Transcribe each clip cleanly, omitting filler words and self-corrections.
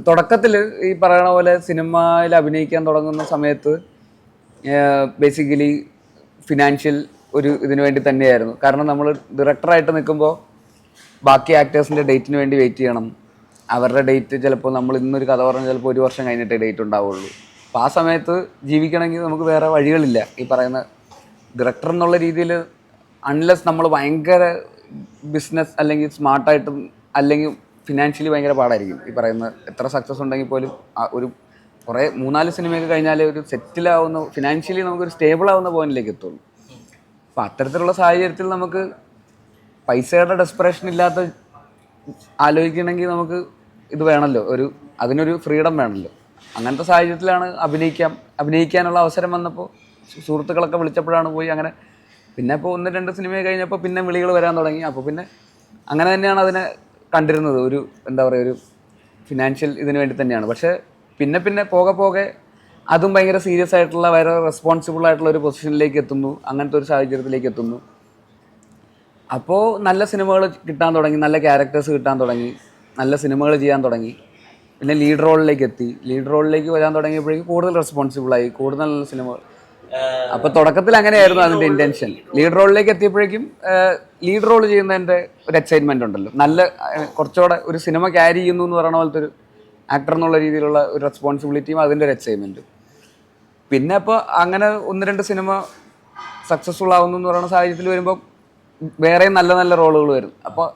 തുടക്കത്തിൽ ഈ പറയണ പോലെ സിനിമയിൽ അഭിനയിക്കാൻ തുടങ്ങുന്ന സമയത്ത് ബേസിക്കലി ഫിനാൻഷ്യൽ ഒരു ഇതിനു വേണ്ടി തന്നെയായിരുന്നു. കാരണം നമ്മൾ ഡയറക്ടറായിട്ട് നിൽക്കുമ്പോൾ ബാക്കി ആക്ടേഴ്സിൻ്റെ ഡേറ്റിന് വേണ്ടി വെയിറ്റ് ചെയ്യണം. അവരുടെ ഡേറ്റ് ചിലപ്പോൾ നമ്മൾ ഇന്നൊരു കഥ പറഞ്ഞാൽ ചിലപ്പോൾ 1 വർഷം കഴിഞ്ഞിട്ടേ ഡേറ്റ് ഉണ്ടാവുള്ളൂ. അപ്പോൾ ആ സമയത്ത് ജീവിക്കണമെങ്കിൽ നമുക്ക് വേറെ വഴികളില്ല. ഈ പറയുന്ന ഡയറക്ടർ എന്നുള്ള രീതിയിൽ അൺലെസ് നമ്മൾ ഭയങ്കര ബിസിനസ് അല്ലെങ്കിൽ സ്മാർട്ടായിട്ടും അല്ലെങ്കിൽ ഫിനാൻഷ്യലി ഭയങ്കര പാടായിരിക്കും. ഈ പറയുന്ന എത്ര സക്സസ് ഉണ്ടെങ്കിൽ പോലും ഒരു കുറേ 3-4 സിനിമയൊക്കെ കഴിഞ്ഞാൽ ഒരു സെറ്റിലാവുന്ന ഫിനാൻഷ്യലി നമുക്കൊരു സ്റ്റേബിൾ ആവുന്ന പോയിന്റിലേക്ക് എത്തുള്ളൂ. അപ്പോൾ അത്തരത്തിലുള്ള സാഹചര്യത്തിൽ നമുക്ക് പൈസയുടെ ഡെസ്പറേഷൻ ഇല്ലാത്ത ആലോചിക്കണമെങ്കിൽ നമുക്ക് ഇത് വേണമല്ലോ, അതിനൊരു ഫ്രീഡം വേണമല്ലോ. അങ്ങനത്തെ സാഹചര്യത്തിലാണ് അഭിനയിക്കാനുള്ള അവസരം വന്നപ്പോൾ സുഹൃത്തുക്കളൊക്കെ വിളിച്ചപ്പോഴാണ് പോയി. അങ്ങനെ പിന്നെ ഇപ്പോൾ 1-2 സിനിമ കഴിഞ്ഞപ്പോൾ പിന്നെ വിളികൾ വരാൻ തുടങ്ങി. അപ്പോൾ പിന്നെ അങ്ങനെ തന്നെയാണ് അതിനെ കണ്ടിരുന്നത്. ഒരു എന്താ പറയുക, ഒരു ഫിനാൻഷ്യൽ ഇതിന് വേണ്ടി തന്നെയാണ്. പക്ഷേ പിന്നെ പോകെ അതും ഭയങ്കര സീരിയസ് ആയിട്ടുള്ള വേറെ റെസ്പോൺസിബിൾ ആയിട്ടുള്ള ഒരു പൊസിഷനിലേക്ക് എത്തുന്നു. അങ്ങനത്തെ ഒരു സാഹചര്യത്തിലേക്ക് എത്തുന്നു. അപ്പോൾ നല്ല സിനിമകൾ കിട്ടാൻ തുടങ്ങി, നല്ല ക്യാരക്ടേഴ്സ് കിട്ടാൻ തുടങ്ങി, നല്ല സിനിമകൾ ചെയ്യാൻ തുടങ്ങി. പിന്നെ ലീഡ് റോളിലേക്ക് വരാൻ തുടങ്ങിയപ്പോഴേക്കും കൂടുതൽ റെസ്പോൺസിബിളായി, കൂടുതൽ നല്ല സിനിമകൾ. അപ്പോൾ തുടക്കത്തിൽ അങ്ങനെയായിരുന്നു അതിൻ്റെ ഇൻറ്റൻഷൻ. ലീഡ് റോളിലേക്ക് എത്തിയപ്പോഴേക്കും ലീഡ് റോൾ ചെയ്യുന്നതിൻ്റെ ഒരു എക്സൈറ്റ്മെൻ്റ് ഉണ്ടല്ലോ, നല്ല കുറച്ചുകൂടെ ഒരു സിനിമ ക്യാരി ചെയ്യുന്നു എന്ന് പറയുന്ന പോലത്തെ ഒരു ആക്ടർ എന്നുള്ള രീതിയിലുള്ള ഒരു റെസ്പോൺസിബിലിറ്റിയും അതിൻ്റെ ഒരു എക്സൈറ്റ്മെൻറ്റും. പിന്നെ അപ്പോൾ അങ്ങനെ 1-2 സിനിമ സക്സസ്ഫുൾ ആവുന്നു എന്ന് പറയുന്ന സാഹചര്യത്തിൽ വരുമ്പോൾ വേറെയും നല്ല നല്ല റോളുകൾ വരും. അപ്പോൾ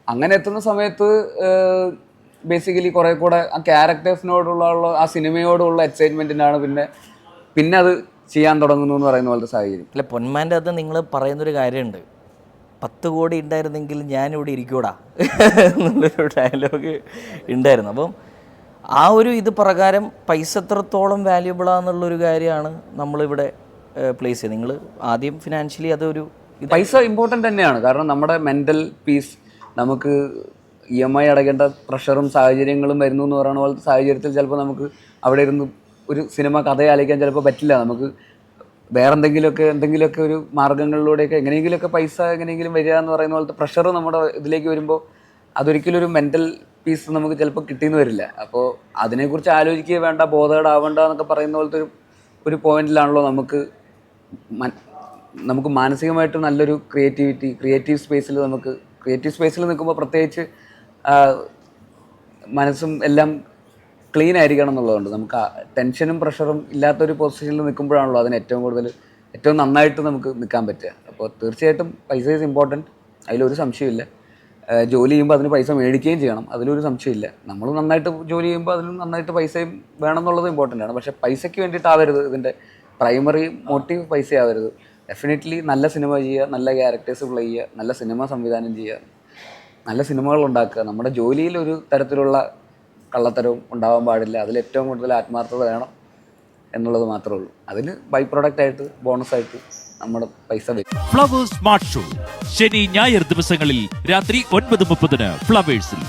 അങ്ങനെ എത്തുന്ന സമയത്ത് ബേസിക്കലി കുറേ കൂടെ ആ ക്യാരക്ടേഴ്സിനോടുള്ള ആ സിനിമയോടുള്ള എക്സൈറ്റ്മെൻറ്റിനാണ് പിന്നെ അത് ചെയ്യാൻ തുടങ്ങുന്നു എന്ന് പറയുന്ന പോലത്തെ സാഹചര്യം. അല്ല, പൊന്മാൻ്റെ അത് നിങ്ങൾ പറയുന്നൊരു കാര്യമുണ്ട്, 10 കോടി ഉണ്ടായിരുന്നെങ്കിൽ ഞാനിവിടെ ഇരിക്കൂടാ എന്നുള്ളൊരു ഡയലോഗ് ഉണ്ടായിരുന്നു. അപ്പം ആ ഒരു ഇത് പ്രകാരം പൈസ എത്രത്തോളം വാല്യുബിളാന്നുള്ളൊരു കാര്യമാണ് നമ്മളിവിടെ പ്ലേസ് ചെയ്യുന്നത്. നിങ്ങൾ ആദ്യം ഫിനാൻഷ്യലി അതൊരു പൈസ ഇമ്പോർട്ടൻ്റ് തന്നെയാണ്. കാരണം നമ്മുടെ മെൻ്റൽ പീസ്, നമുക്ക് EMI അടയ്ക്കേണ്ട പ്രഷറും സാഹചര്യങ്ങളും വരുന്നു എന്ന് പറയുന്ന പോലത്തെ സാഹചര്യത്തിൽ ചിലപ്പോൾ നമുക്ക് അവിടെ ഇരുന്ന് ഒരു സിനിമ കഥ ആലോചിക്കാൻ ചിലപ്പോൾ പറ്റില്ല. നമുക്ക് വേറെ എന്തെങ്കിലുമൊക്കെ ഒരു മാർഗ്ഗങ്ങളിലൂടെയൊക്കെ എങ്ങനെയെങ്കിലുമൊക്കെ പൈസ എങ്ങനെയെങ്കിലും വരിക എന്ന് പറയുന്ന പോലത്തെ പ്രഷർ നമ്മുടെ ഇതിലേക്ക് വരുമ്പോൾ അതൊരിക്കലും ഒരു മെൻ്റൽ പീസ് നമുക്ക് ചിലപ്പോൾ കിട്ടിയെന്ന് വരില്ല. അപ്പോൾ അതിനെക്കുറിച്ച് ആലോചിക്കുക വേണ്ട, ബോധേഡാവേണ്ട എന്നൊക്കെ പറയുന്ന പോലത്തെ ഒരു പോയിന്റിലാണല്ലോ നമുക്ക് മാനസികമായിട്ട് നല്ലൊരു ക്രിയേറ്റീവ് സ്പേസിൽ നിൽക്കുമ്പോൾ പ്രത്യേകിച്ച് മനസ്സും എല്ലാം ക്ലീൻ ആയിരിക്കണം എന്നുള്ളതുകൊണ്ട് നമുക്ക് ടെൻഷനും പ്രഷറും ഇല്ലാത്തൊരു പൊസിഷനിൽ നിൽക്കുമ്പോഴാണല്ലോ അതിന് ഏറ്റവും നന്നായിട്ട് നമുക്ക് നിൽക്കാൻ പറ്റുക. അപ്പോൾ തീർച്ചയായിട്ടും പൈസ ഈസ് ഇമ്പോർട്ടൻറ്റ്, അതിലൊരു സംശയമില്ല. ജോലി ചെയ്യുമ്പോൾ അതിന് പൈസ മേടിക്കുകയും ചെയ്യണം, അതിലൊരു സംശയമില്ല. നമ്മൾ നന്നായിട്ട് ജോലി ചെയ്യുമ്പോൾ അതിന് നന്നായിട്ട് പൈസയും വേണം എന്നുള്ളത് ഇമ്പോർട്ടൻ്റ് ആണ്. പക്ഷേ പൈസയ്ക്ക് വേണ്ടിയിട്ടാവരുത് ഇതിൻ്റെ പ്രൈമറി മോട്ടീവ്, പൈസയാവരുത്. ഡെഫിനറ്റ്ലി നല്ല സിനിമ ചെയ്യുക, നല്ല ക്യാരക്ടേഴ്സ് പ്ലേ ചെയ്യുക, നല്ല സിനിമ സംവിധാനം ചെയ്യുക, നല്ല സിനിമകൾ ഉണ്ടാക്കുക. നമ്മുടെ ജോലിയിൽ ഒരു തരത്തിലുള്ള കള്ളത്തരവും ഉണ്ടാവാൻ പാടില്ല. അതിലേറ്റവും കൂടുതൽ ആത്മാർത്ഥത വേണം എന്നുള്ളത് മാത്രമേ ഉള്ളൂ. അതിന് ബൈ പ്രൊഡക്റ്റായിട്ട് ബോണസായിട്ട് നമ്മുടെ പൈസ വരും. ഫ്ലവേഴ്സ് സ്മാർട്ട് ഷോ ശനി ഞായർ ദിവസങ്ങളിൽ രാത്രി 9:30 ഫ്ലവേഴ്സിൽ.